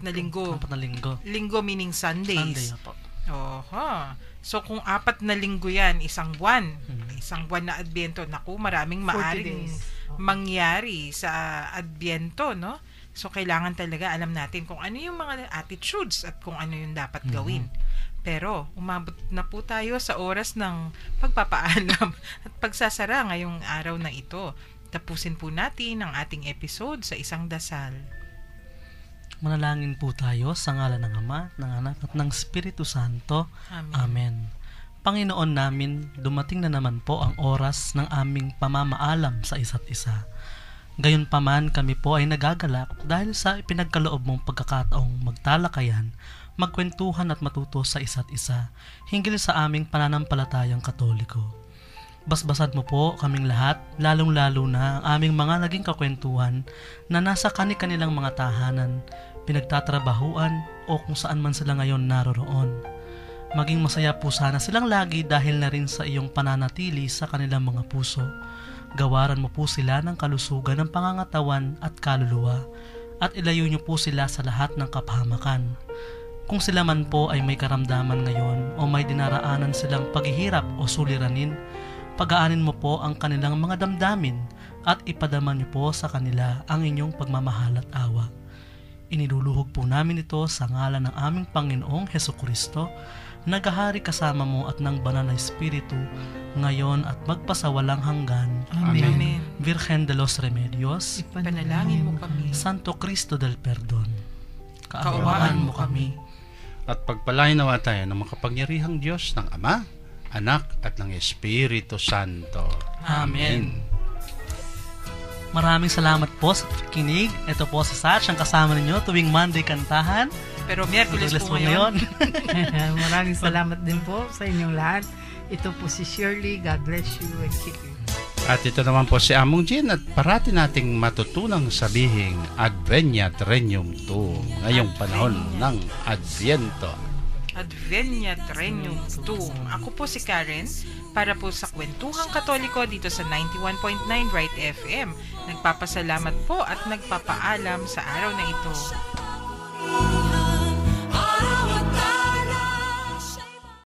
linggo. 4 na linggo. Linggo meaning Sundays. Sunday po. Oho. So kung 4 na linggo yan, isang buwan. Isang buwan na Adviento. Naku, maraming 40 maaring days. mangyari sa Adviento, no? So kailangan talaga alam natin kung ano yung mga attitudes at kung ano yung dapat gawin. Pero umabot na po tayo sa oras ng pagpapaalam at pagsasara ngayong araw na ito. Tapusin po natin ang ating episode sa isang dasal. Manalangin po tayo sa ngalan ng Ama, ng Anak at ng Espiritu Santo. Amen. Amen. Panginoon namin, dumating na naman po ang oras ng aming pamamaalam sa isa't isa. Gayunpaman kami po ay nagagalak dahil sa ipinagkaloob mong pagkakataong magtalakayan, magkwentuhan at matuto sa isa't isa hinggil sa aming pananampalatayang Katoliko. Basbasad mo po kaming lahat, lalong-lalo na ang aming mga naging kakwentuhan na nasa kani-kanilang mga tahanan, pinagtatrabahuan o kung saan man sila ngayon naroroon. Maging masaya po sana silang lagi dahil na rin sa iyong pananatili sa kanilang mga puso. Gawaran mo po sila ng kalusugan ng pangangatawan at kaluluwa at ilayo niyo po sila sa lahat ng kapahamakan. Kung sila man po ay may karamdaman ngayon o may dinaraanan silang paghihirap o suliranin, pagaanin mo po ang kanilang mga damdamin at ipadama niyo po sa kanila ang inyong pagmamahal at awa. Iniluluhog po namin ito sa ngalan ng aming Panginoong Hesukristo, naghahari kasama mo at ng banal na Espiritu, ngayon at magpasawalang hanggan. Amen. Amen. Virgen de los Remedios, Panalangin mo kami. Santo Cristo del Perdon, Kaawaan kaawaan mo mo kami. At pagpalain nawa tayo ng makapangyarihang Diyos ng Ama, Anak at ng Espiritu Santo. Amen. Maraming salamat po sa pakikinig. Ito po si Satch, ang kasama ninyo tuwing Monday kantahan. Pero Miyerkules Miyerkules po ngayon. Maraming salamat din po sa inyong lahat. Ito po si Shirley. God bless you and keep you. At ito naman po si Among Jean at parati nating matutunang sabihing Adveniat Regnum Tuum ngayong panahon ng Adviento. Adveniat Regnum Tuum. Ako po si Karen para po sa Kwentuhang Katoliko dito sa 91.9 Right FM. Nagpapasalamat po at nagpapaalam sa araw na ito.